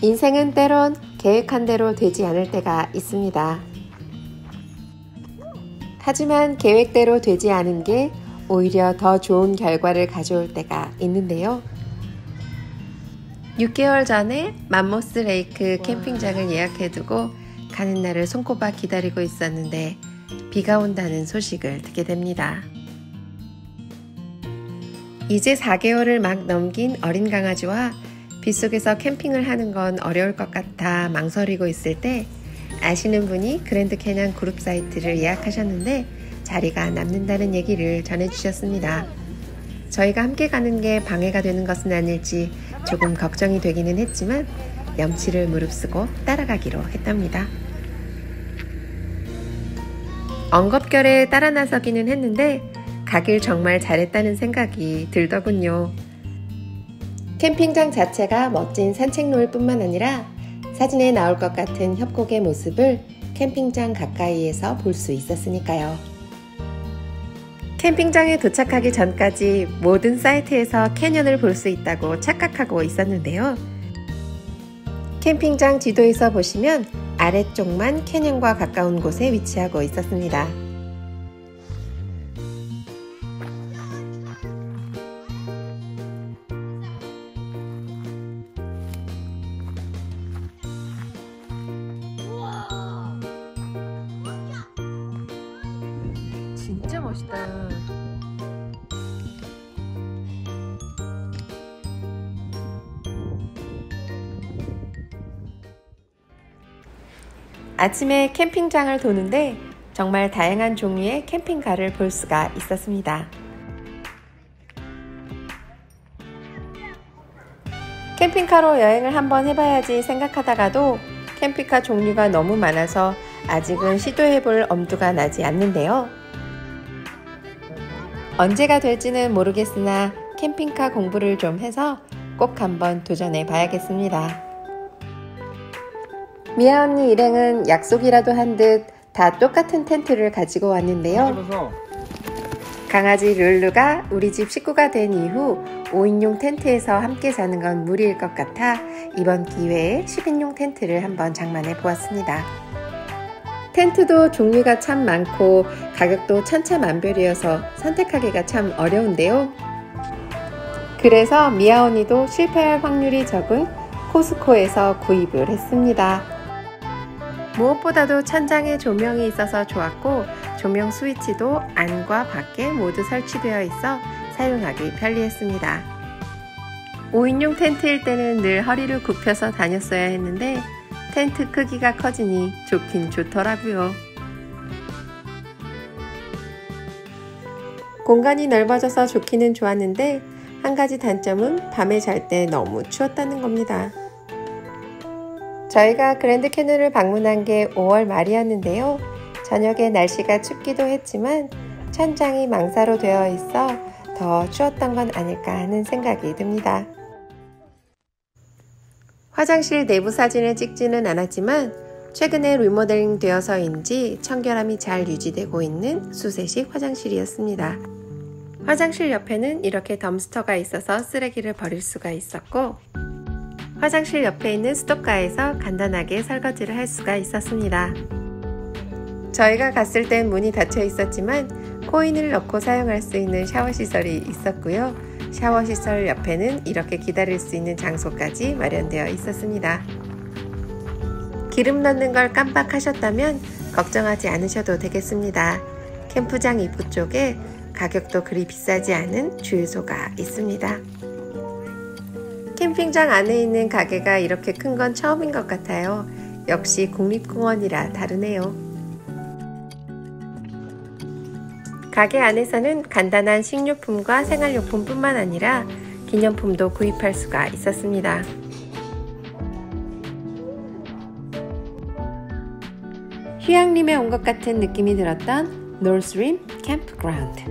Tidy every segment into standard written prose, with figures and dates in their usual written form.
인생은 때론 계획한 대로 되지 않을 때가 있습니다. 하지만 계획대로 되지 않은 게 오히려 더 좋은 결과를 가져올 때가 있는데요. 6개월 전에 맘모스 레이크 캠핑장을 예약해두고 가는 날을 손꼽아 기다리고 있었는데 비가 온다는 소식을 듣게 됩니다. 이제 4개월을 막 넘긴 어린 강아지와 빗속에서 캠핑을 하는 건 어려울 것 같아 망설이고 있을 때 아시는 분이 그랜드 캐년 그룹 사이트를 예약하셨는데 자리가 남는다는 얘기를 전해주셨습니다. 저희가 함께 가는 게 방해가 되는 것은 아닐지 조금 걱정이 되기는 했지만 염치를 무릅쓰고 따라가기로 했답니다. 엉겁결에 따라 나서기는 했는데 가길 정말 잘했다는 생각이 들더군요. 캠핑장 자체가 멋진 산책로일 뿐만 아니라 사진에 나올 것 같은 협곡의 모습을 캠핑장 가까이에서 볼 수 있었으니까요. 캠핑장에 도착하기 전까지 모든 사이트에서 캐년을 볼 수 있다고 착각하고 있었는데요. 캠핑장 지도에서 보시면 아래쪽만 캐년과 가까운 곳에 위치하고 있었습니다. 진짜 멋있다. 아침에 캠핑장을 도는데 정말 다양한 종류의 캠핑카를 볼 수가 있었습니다. 캠핑카로 여행을 한번 해봐야지 생각하다가도 캠핑카 종류가 너무 많아서 아직은 시도해볼 엄두가 나지 않는데요. 언제가 될지는 모르겠으나 캠핑카 공부를 좀 해서 꼭 한번 도전해 봐야겠습니다. 미아 언니 일행은 약속이라도 한 듯 다 똑같은 텐트를 가지고 왔는데요. 강아지 룰루가 우리 집 식구가 된 이후 5인용 텐트에서 함께 자는 건 무리일 것 같아 이번 기회에 10인용 텐트를 한번 장만해 보았습니다. 텐트도 종류가 참 많고 가격도 천차만별이어서 선택하기가 참 어려운데요. 그래서 미아 언니도 실패할 확률이 적은 코스코에서 구입을 했습니다. 무엇보다도 천장에 조명이 있어서 좋았고 조명 스위치도 안과 밖에 모두 설치되어 있어 사용하기 편리했습니다. 5인용 텐트일 때는 늘 허리를 굽혀서 다녔어야 했는데 텐트 크기가 커지니 좋긴 좋더라고요. 공간이 넓어져서 좋기는 좋았는데 한 가지 단점은 밤에 잘 때 너무 추웠다는 겁니다. 저희가 그랜드 캐년을 방문한 게 5월 말이었는데요. 저녁에 날씨가 춥기도 했지만 천장이 망사로 되어 있어 더 추웠던 건 아닐까 하는 생각이 듭니다. 화장실 내부 사진을 찍지는 않았지만 최근에 리모델링 되어서인지 청결함이 잘 유지되고 있는 수세식 화장실이었습니다. 화장실 옆에는 이렇게 덤스터가 있어서 쓰레기를 버릴 수가 있었고 화장실 옆에 있는 수도가에서 간단하게 설거지를 할 수가 있었습니다. 저희가 갔을 땐 문이 닫혀 있었지만 코인을 넣고 사용할 수 있는 샤워시설이 있었고요. 샤워시설 옆에는 이렇게 기다릴 수 있는 장소까지 마련되어 있었습니다. 기름 넣는 걸 깜빡하셨다면 걱정하지 않으셔도 되겠습니다. 캠프장 입구 쪽에 가격도 그리 비싸지 않은 주유소가 있습니다. 캠핑장 안에 있는 가게가 이렇게 큰 건 처음인 것 같아요. 역시 국립공원이라 다르네요. 가게 안에서는 간단한 식료품과 생활용품 뿐만 아니라 기념품도 구입할 수가 있었습니다. 휴양림에 온 것 같은 느낌이 들었던 노스림 캠프그라운드.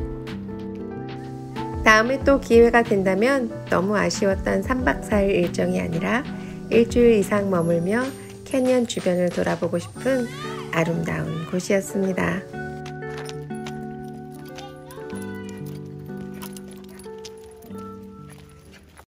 다음에 또 기회가 된다면 너무 아쉬웠던 3박 4일 일정이 아니라 일주일 이상 머물며 캐년 주변을 돌아보고 싶은 아름다운 곳이었습니다.